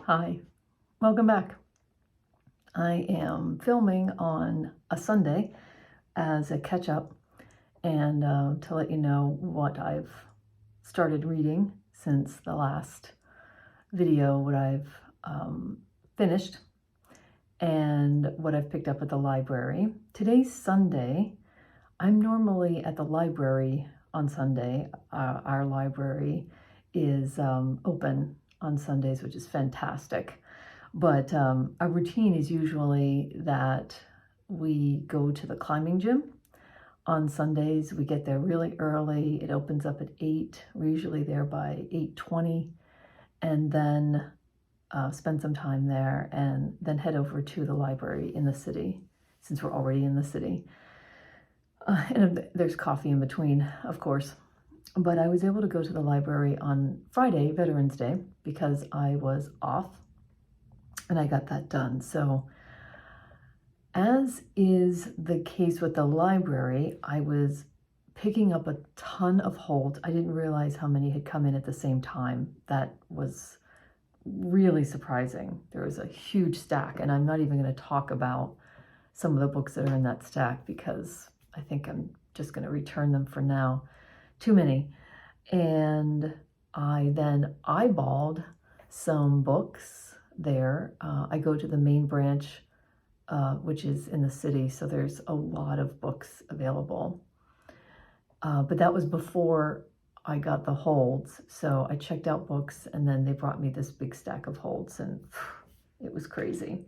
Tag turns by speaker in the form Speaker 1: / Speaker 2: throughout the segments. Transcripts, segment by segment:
Speaker 1: Hi, welcome back. I am filming on a Sunday as a catch-up and to let you know what I've started reading since the last video, what I've finished and what I've picked up at the library. Today's Sunday. I'm normally at the library on Sunday. Our library is open on Sundays, which is fantastic. But our routine is usually that we go to the climbing gym on Sundays. We get there really early. It opens up at 8. We're usually there by 8:20, and then spend some time there and then head over to the library in the city, since we're already in the city. And there's coffee in between, of course. But I was able to go to the library on Friday, Veterans Day, because I was off, and I got that done. So as is the case with the library, I was picking up a ton of holds. I didn't realize how many had come in at the same time. That was really surprising. There was a huge stack, and I'm not even going to talk about some of the books that are in that stack because I think I'm just going to return them for now. Too many. And I then eyeballed some books there. I go to the main branch, which is in the city, so there's a lot of books available. But that was before I got the holds, so I checked out books, and then they brought me this big stack of holds, and it was crazy.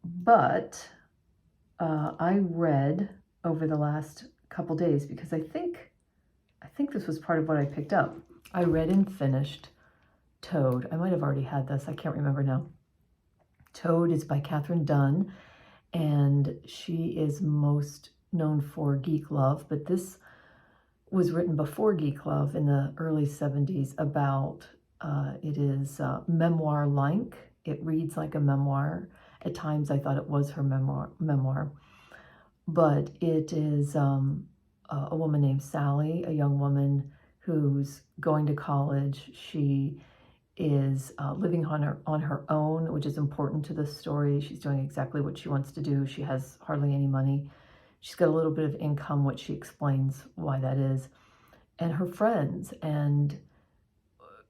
Speaker 1: But I read over the last couple days, because I think this was part of what I picked up. I read and finished Tove. I might have already had this. I can't remember now. Tove is by Katherine Dunn, and she is most known for Geek Love, but this was written before Geek Love in the early 70s about, it is memoir-like. It reads like a memoir. At times I thought it was her memoir. But it is a woman named Sally, a young woman who's going to college. She is living on her own, which is important to the story. She's doing exactly what she wants to do. She has hardly any money. She's got a little bit of income, which she explains why that is. And her friends, and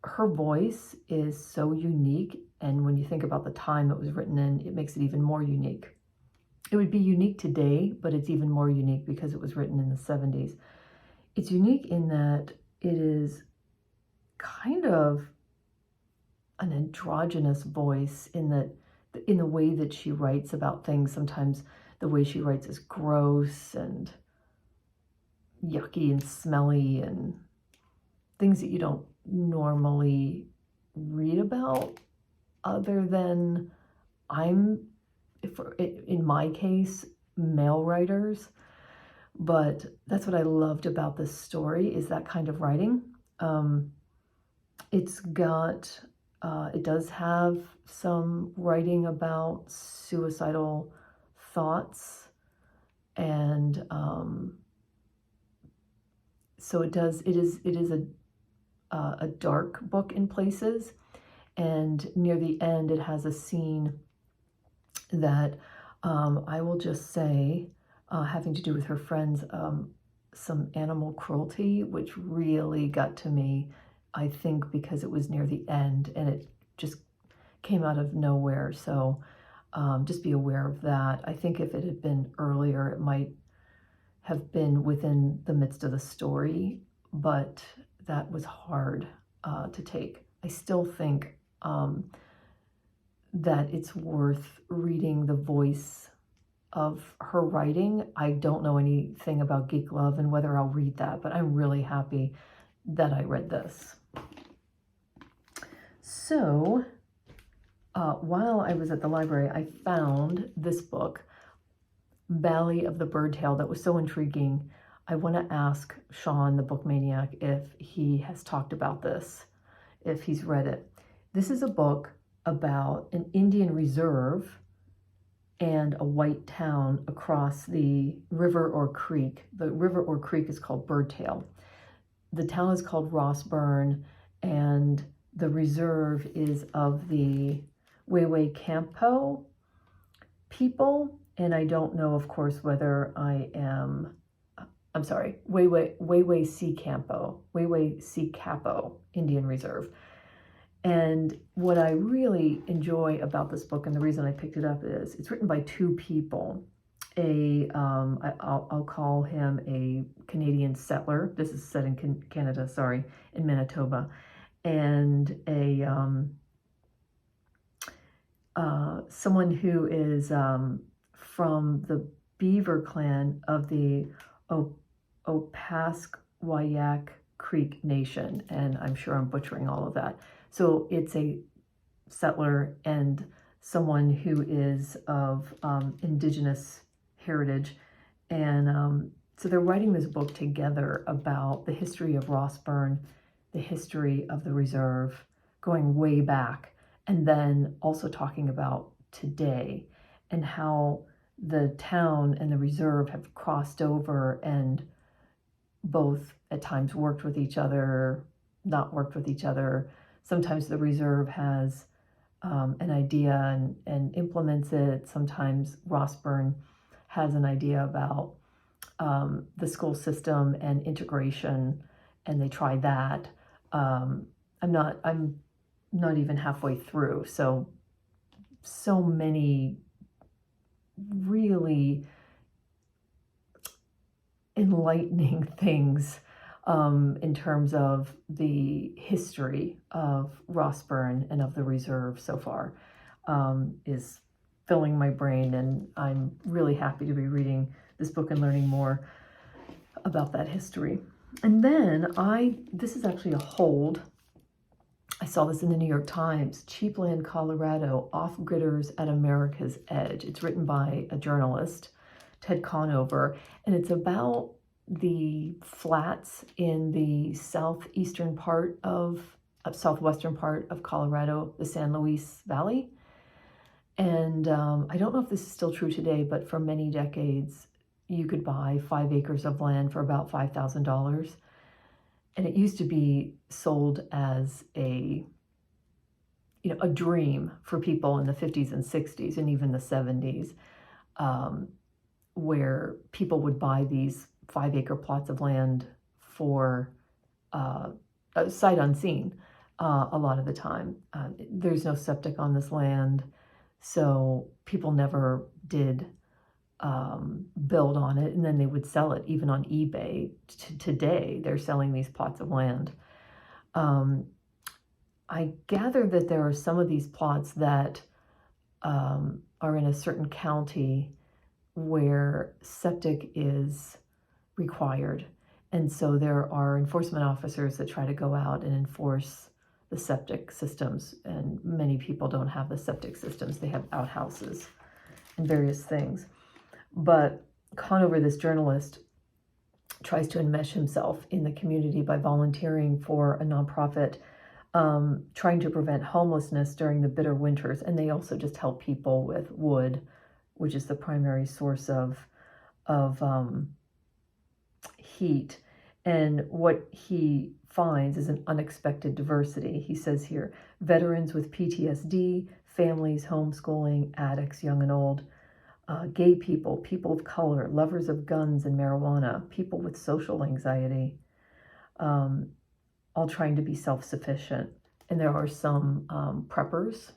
Speaker 1: her voice is so unique. And when you think about the time it was written in, it makes it even more unique. It would be unique today, but it's even more unique because it was written in the 70s. It's unique in that it is kind of an androgynous voice in the way that she writes about things. Sometimes the way she writes is gross and yucky and smelly and things that you don't normally read about, other than in my case, male writers. But that's what I loved about this story, is that kind of writing. It does have some writing about suicidal thoughts, and so it is a dark book in places. And near the end, it has a scene that I will just say, having to do with her friends, some animal cruelty, which really got to me, I think because it was near the end and it just came out of nowhere. So just be aware of that. I think if it had been earlier, it might have been within the midst of the story, but that was hard to take. I still think that it's worth reading the voice of her writing. I don't know anything about Geek Love and whether I'll read that, but I'm really happy that I read this. So while I was at the library, I found this book, Valley of the Birdtail, that was so intriguing. I want to ask Sean, the book maniac, if he has talked about this, if he's read it. This is a book about an Indian reserve and a white town across the river or creek. The river or creek is called Birdtail. The town is called Rossburn, and the reserve is of the Weiwei Campo people, and I don't know, of course, whether I'm sorry, Weiwei Si Capo Indian Reserve. And what I really enjoy about this book, and the reason I picked it up, is it's written by two people. I'll call him a Canadian settler. This is set in Canada, sorry, in Manitoba, and someone who is from the Beaver clan of the Opaskwayak Creek Nation, and I'm sure I'm butchering all of that. So it's a settler and someone who is of indigenous heritage, and so they're writing this book together about the history of Rossburn, the history of the reserve, going way back, and then also talking about today and how the town and the reserve have crossed over and both at times worked with each other, not worked with each other. Sometimes the reserve has an idea and implements it. Sometimes Rossburn has an idea about the school system and integration, and they try that. I'm not even halfway through, so many really enlightening things in terms of the history of Rossburn and of the reserve so far is filling my brain, and I'm really happy to be reading this book and learning more about that history. And then this is actually a hold. I saw this in the New York Times, Cheap Land, Colorado, Off-Gridders at America's Edge. It's written by a journalist, Ted Conover, and it's about the flats in the southwestern part of Colorado, the San Luis Valley. And I don't know if this is still true today, but for many decades, you could buy 5 acres of land for about $5,000. And it used to be sold as a dream for people in the 50s and 60s and even the 70s, where people would buy these 5-acre plots of land for sight unseen a lot of the time. There's no septic on this land, so people never did build on it, and then they would sell it even on eBay. Today, they're selling these plots of land. I gather that there are some of these plots that are in a certain county where septic is required. And so there are enforcement officers that try to go out and enforce the septic systems. And many people don't have the septic systems. They have outhouses and various things. But Conover, this journalist, tries to enmesh himself in the community by volunteering for a nonprofit trying to prevent homelessness during the bitter winters. And they also just help people with wood, which is the primary source of heat. And what he finds is an unexpected diversity. He says here, veterans with PTSD, families, homeschooling, addicts, young and old, gay people, people of color, lovers of guns and marijuana, people with social anxiety, all trying to be self-sufficient. And there are some preppers.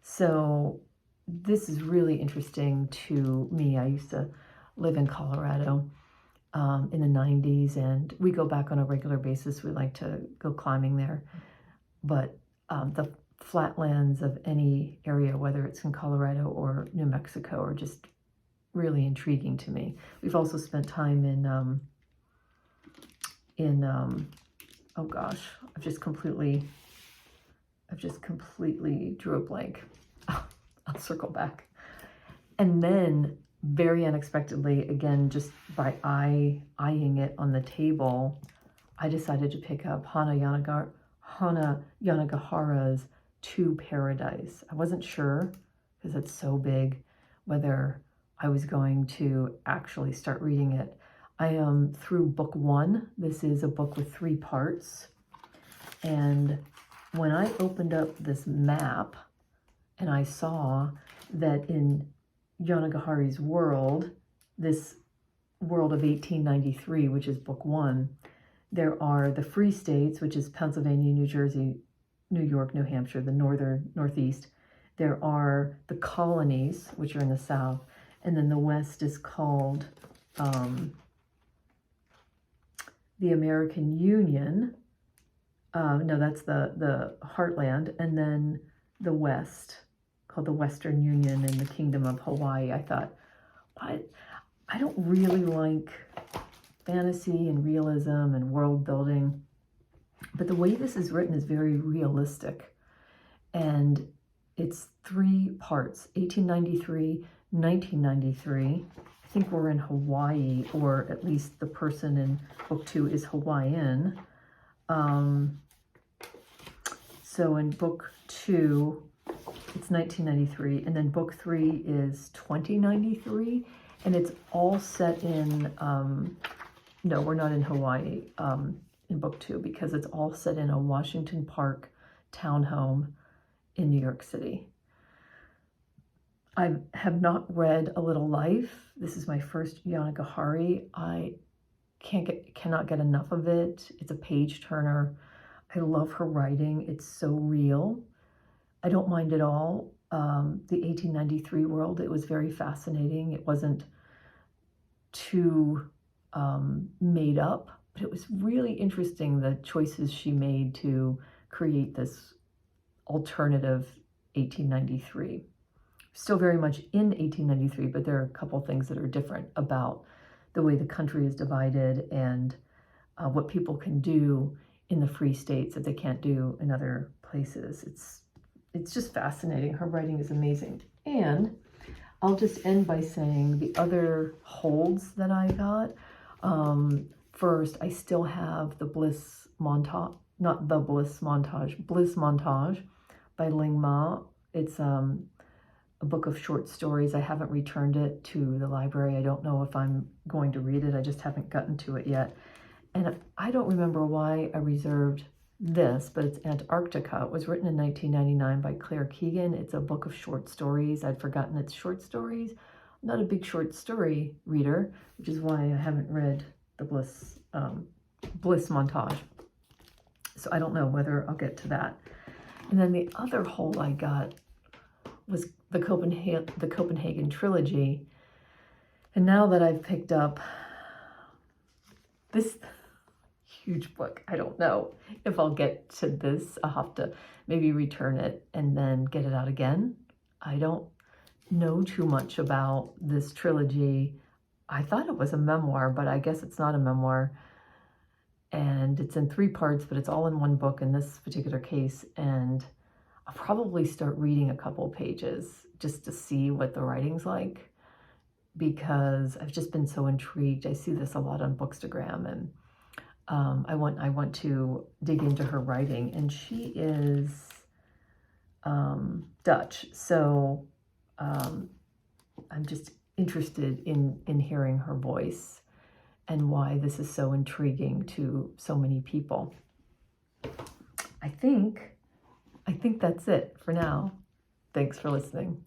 Speaker 1: So this is really interesting to me. I used to live in Colorado in the 90s, and we go back on a regular basis. We like to go climbing there. But the flatlands of any area, whether it's in Colorado or New Mexico, are just really intriguing to me. We've also spent time in oh gosh, I've just completely drew a blank. I'll circle back. And then very unexpectedly, again, just by eyeing it on the table, I decided to pick up Hana Yanagihara's To Paradise. I wasn't sure, because it's so big, whether I was going to actually start reading it. I am through book 1. This is a book with 3 parts. And when I opened up this map, and I saw that in Yanagihari's world, this world of 1893, which is book 1, there are the free states, which is Pennsylvania, New Jersey, New York, New Hampshire, the northeast. There are the colonies, which are in the south, and then the west is called the American Union. No, that's the heartland, and then the west, called the Western Union, and the Kingdom of Hawaii. I thought, I don't really like fantasy and realism and world building, but the way this is written is very realistic, and it's 3 parts: 1893, 1993. I think we're in Hawaii, or at least the person in book 2 is Hawaiian. So in book 2, it's 1993, and then book 3 is 2093, and it's all set in, no, we're not in Hawaii in book 2, because it's all set in a Washington Park townhome in New York City. I have not read A Little Life. This is my first Yanagihari. I cannot get enough of it. It's a page turner. I love her writing. It's so real. I don't mind at all. The 1893 world, it was very fascinating. It wasn't too made up, but it was really interesting, the choices she made to create this alternative 1893. Still very much in 1893, but there are a couple things that are different about the way the country is divided and what people can do in the free states that they can't do in other places. It's just fascinating. Her writing is amazing. And I'll just end by saying the other holds that I got. First, I still have the Bliss Montage, not the Bliss Montage, Bliss Montage by Ling. It's a book of short stories. I haven't returned it to the library. I don't know if I'm going to read it. I just haven't gotten to it yet. And I don't remember why I reserved this, but it's Antarctica. It was written in 1999 by Claire Keegan. It's a book of short stories. I'd forgotten it's short stories. I'm not a big short story reader, which is why I haven't read the Bliss Montage. So I don't know whether I'll get to that. And then the other hold I got was the Copenhagen Trilogy. And now that I've picked up this huge book, I don't know if I'll get to this. I'll have to maybe return it and then get it out again. I don't know too much about this trilogy. I thought it was a memoir, but I guess it's not a memoir. And it's in 3 parts, but it's all in one book in this particular case. And I'll probably start reading a couple pages just to see what the writing's like, because I've just been so intrigued. I see this a lot on Bookstagram, and I want to dig into her writing. And she is Dutch, so I'm just interested in hearing her voice and why this is so intriguing to so many people. I think that's it for now. Thanks for listening.